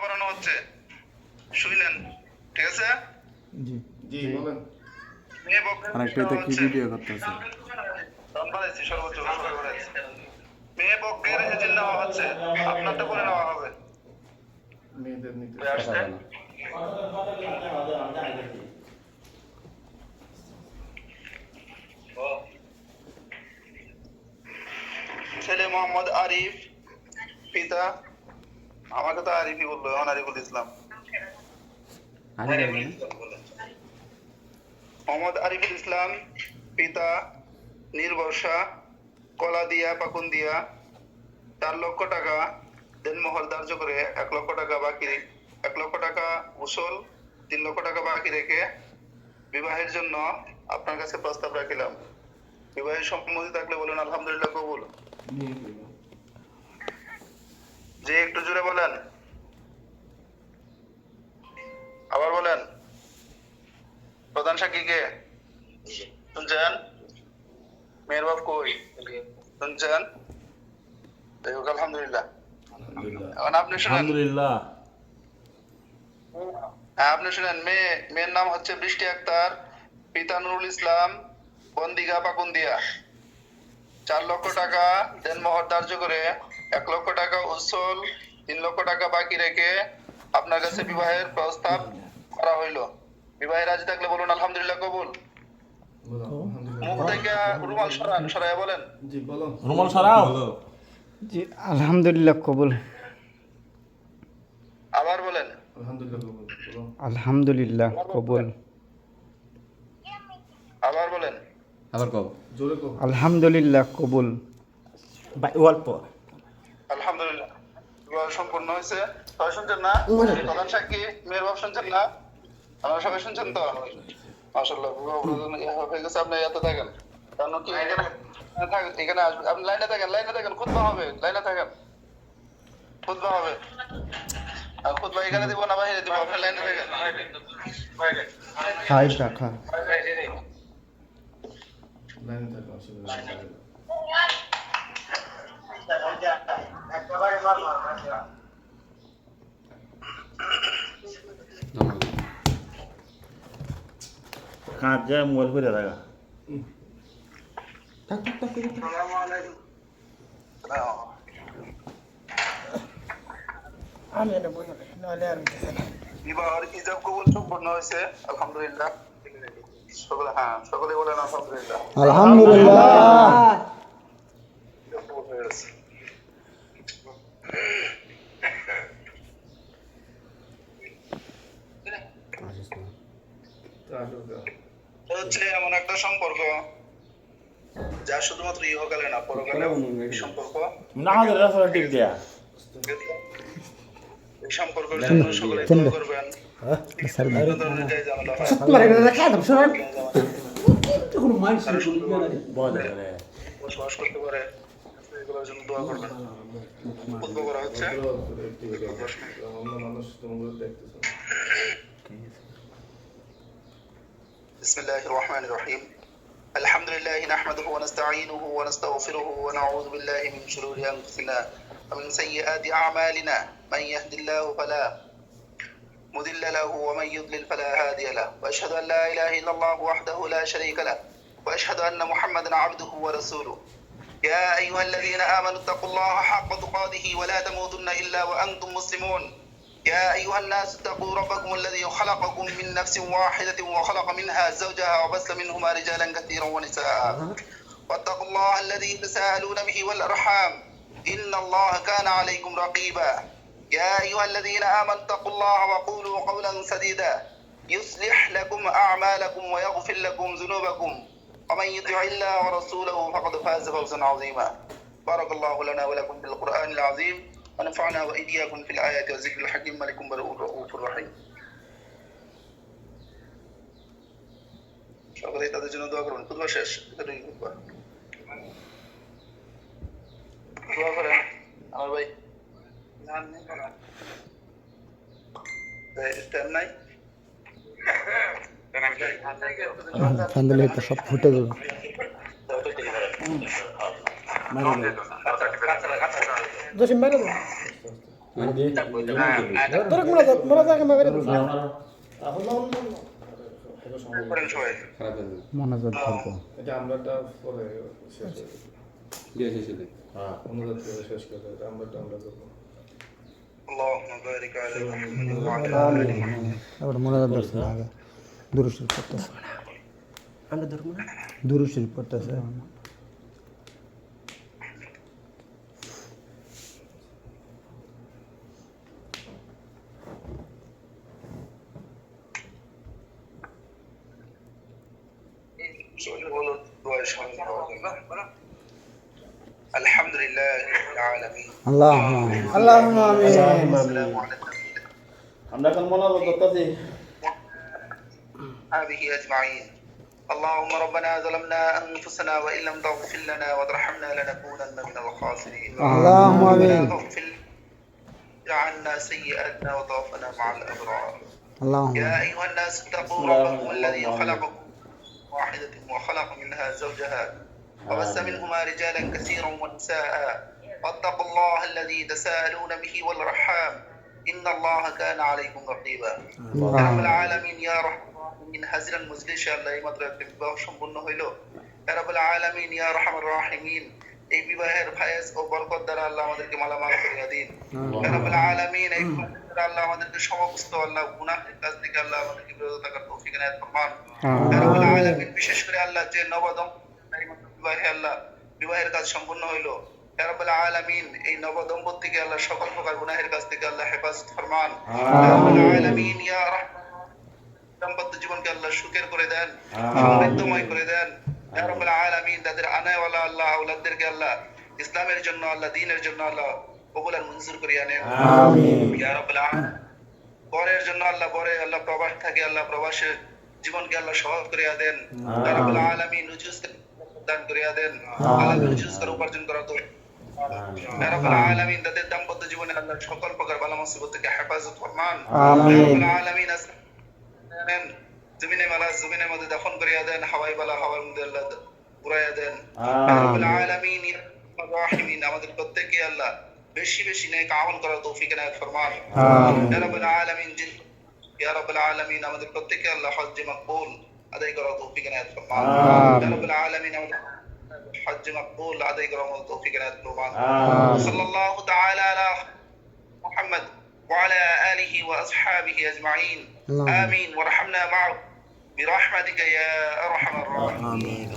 পড়ানো হচ্ছে, শুনলেন? ঠিক আছে? জি জি বলেন। আরেকটা কি ভিডিও করতেছে? সর্বোচ্চ মেয়ে পক্ষের এজেন্ট নেওয়া হচ্ছে, আপনারটা করে নেওয়া হবে। মেয়েদের নিতে ছেলে মোহাম্মদ আরিফ, পিতা, আমাকে তো আরিফই বললো, আরিফুল ইসলাম। মোহাম্মদ আরিফুল ইসলাম, পিতা নির্ভরসা, কলাদিয়া পাকুন্দিয়া, 4 লক্ষ টাকা দেনমোহর ধার্য করে 1 লক্ষ টাকা বাকি, 1 লক্ষ টাকা উসল, 3 লক্ষ টাকা বাকি রেখে বিবাহের জন্য আপনার কাছে প্রস্তাব রাখিলাম। বিবাহের সম্মতি থাকলে বলেন আলহামদুলিল্লাহ কবুল। যে একটু জোরে বলেন, আবার বলেন। প্রধান সাক্ষী কে? শুনছেন? মেয়ের বাপ কই? শুনছেন? আলহামদুলিল্লাহ। এখন আপনি শুনেন। আলহামদুলিল্লাহ। হ্যাঁ, আপনি শুনেন। মেয়ের নাম হচ্ছে বৃষ্টি আক্তার, পিতা নুরুল ইসলাম, বন্দিগা পাকুন্দিয়া। 4 লক্ষ টাকা দেনমোহর ধার্য করে 1 লক্ষ টাকা উসল, 3 লক্ষ টাকা বাকি রেখে আপনার কাছে বিবাহের প্রস্তাব করা হইল। বিবাহে রাজি থাকলে বলুন আলহামদুলিল্লাহ কবুল। মুখ থেকে রুমাল সরান, সরাইয়া বলেন। জি বলো। রুমাল সরাও। জি আলহামদুলিল্লাহ কবুল। আবার বলেন। আলহামদুলিল্লাহ কবুল। বলো। আলহামদুলিল্লাহ কবুল। আবার বলেন। আবার কও। জোরে কও। আলহামদুলিল্লাহ কবুল। অল্প। আলহামদুলিল্লাহ বিবাহ সম্পূর্ণ হয়েছে। সবাই শুনছেন না? প্রধান সাক্ষী মেয়ের বাপ শুনছেন না? আপনারা সবাই শুনছেন তো? মাশাআল্লাহ, বিবাহ হয়ে গেছে। আপনি এত থাকেন, কারণ কি এখানে আসবে। আপনি লাইনে থাকেন, খুতবা হবে, লাইনে থাকেন, খুতবা হবে। আর খুতবা এখানে দিব না বাইরে দিব, আপনি লাইনে থাকেন। হাই রাখা। লাইনে থাকো, অসুবিধা নেই। কাজ যায় মোবাইল করে রাখা। বিবাহের ইজাব কবুল সম্পূর্ণ হয়েছে আলহামদুলিল্লাহ। সকলে বলেন আলহামদুলিল্লাহ। আলহামদুলিল্লাহ। হচ্ছে এমন একটা সম্পর্ক যা শুধুমাত্র ইহকালে না পরকালেও সম্পর্ক। না হলে রাস্তা ঠিক দেয়া। এই সম্পর্কের জন্য সকলে দোয়া করবেন। বসবাস করতে পারে, এগুলোর জন্য দোয়া করবেন। খুতবা করা হচ্ছে। মানুষ তোমাগুলো দেখতেছে। بسم الله الرحمن الرحيم الحمد لله نحمده ونستعينه ونستغفره ونعوذ بالله من شرور أنفسنا ومن سيئات أعمالنا من يهد الله فلا مضل له ومن يضلل فلا هادي له وأشهد أن لا إله إلا الله وحده لا شريك له وأشهد أن محمدا عبده ورسوله يا أيها الذين آمنوا اتقوا الله حق تقاته ولا تموتن إلا وأنتم مسلمون يا أيها الناس اتقوا ربكم الذي خلقكم من نفس واحدة وخلق منها زوجها وبث منهما رجالا كثيرا ونساء واتقوا الله الذي تساءلون به والأرحام إن الله كان عليكم رقيبا يا أيها الذين آمنوا اتقوا الله وقولوا قولا سديدا يصلح لكم أعمالكم ويغفر لكم ذنوبكم ومن يطع الله ورسوله فقد فاز فوزا عظيما بارك الله لنا ولكم في القرآن العظيم ونفعنا وإياكم في الآيات والذكر الحكيم ملكم رؤوف رحيم সকলেই তাদের জন্য দোয়া করবেন। খুতবা শেষ, এতটুকুই খুতবা। দোয়া করেন আমার ভাই। টাইম নাই, ফ্যান দিলে তো সব ফুটে যাবে। জসিম বাইরে করেন সবাই। মনোযোগ করবো। এটা আমরাটা পরে শেষ হবে। অনুরোধ করে শেষ করে এটা আমরাটা আমরা করবো। اللهم بارك على محمد وعلى آل محمد. এবার মনোযোগ করছে না আগে দুরূদ শরীফ পড়তেছে দুরূদ শরীফ পড়তেছে الحمد لله رب العالمين. اللهم آمين والسلام على আমরা এখন মনোযোগ করতেছি أصحابه أجمعين. اللهم ربنا ظلمنا أنفسنا وإن لم تغفر لنا وترحمنا لنكونن من الخاسرين. اللهم آمين. ربنا اغفر عنا سيئاتنا وتوفنا مع الأبرار. اللهم يا أيها الناس اتقوا ربكم الذي خلقكم من واحدة وخلق منها زوجها وبث منهما رجالا كثيرا ونساء واتقوا الله الذي تساءلون به والأرحام إن الله كان عليكم رقيبا. يا رب العالمين يا رحمن হাজিরা মজলিসে আল্লাহ এই মাত্র একটা বিবাহ সম্পন্ন হইল। ইয়া রাব্বুল আলামিন ইয়া আরহামার রাহিমিন এই বিবাহের ফায়েজ ও বরকত দ্বারা আল্লাহ আমাদেরকে মালামাল করিয়া দিন। ইয়া রাব্বুল আলামিন এই দ্বারা আল্লাহ আমাদেরকে সমস্ত আল্লাহ গুনাহের কাজ থেকে আল্লাহ আমাদেরকে বিরত থাকার তৌফিক এনায়েত ফরমান। ইয়া রাব্বুল আলামিন বিশেষ করে আল্লাহ যে নবদম্পতি এই মাত্র বিবাহে আল্লাহ বিবাহের কাজ সম্পন্ন হইল। ইয়া রাব্বুল আলামিন এই নবদম্পতিকে আল্লাহ সকল প্রকার গুনাহের কাজ থেকে আল্লাহ হেফাজত ফরমান। ইয়া রাব্বুল আলামিন ইয়া দাম্পত্য জীবনকে আল্লাহ সুখের করে দেন, সমৃদ্ধময় করে দেন। ইয়া রাব্বুল আলামিন তাদের আনাওয়ালা আল্লাহ আওলাদদেরকে আল্লাহ ইসলামের জন্য আল্লাহ দ্বীনের জন্য আল্লাহ কবুল আর মঞ্জুর করিয়া নেন। আমিন। ইয়া রাব্বুল আলামিন বরের জন্য আল্লাহ বরে আল্লাহ প্রবাস থাকে আল্লাহ প্রবাসের জীবনকে আল্লাহ সহজ করিয়া দেন। ইয়া রাব্বুল আলামিন রুজুস দান করিয়া দেন, আল্লাহ রুজুস করে উপার্জন করা তো। ইয়া রাব্বুল আলামিন তাদের দাম্পত্য জীবনে আল্লাহ সকল প্রকার বালা মুসিবত থেকে হেফাজত ফরমান। ইয়া রাব্বুল আলামিন জমিনে মালা জমিনের মধ্যে দাফন করিয়া দেন, হাওয়াই বালা হাওয়ার মধ্যে আল্লাহ উড়াইয়া দেন। ইয়া রাব্বুল আলামিন ইয়া রাহিমিন আমাদের প্রত্যেককে আল্লাহ বেশি বেশি নেক আমল করার তৌফিক এনায়েত ফরমান। ইয়া রাব্বুল আলামিন ইয়া রাব্বুল আলামিন আমাদের প্রত্যেককে আল্লাহ হজ্জ মাকবুল আদায় করার তৌফিক এনায়েত ফরমান। ইয়া রাব্বুল আলামিন আমাদের হজ্জ মাকবুল আদায় করার তৌফিক এনায়েত ফরমান। সাল্লাল্লাহু তাআলা আলা মুহাম্মদ وعلى آله وأصحابه أجمعين. آمين وارحمنا معه برحمتك يا أرحم الراحمين.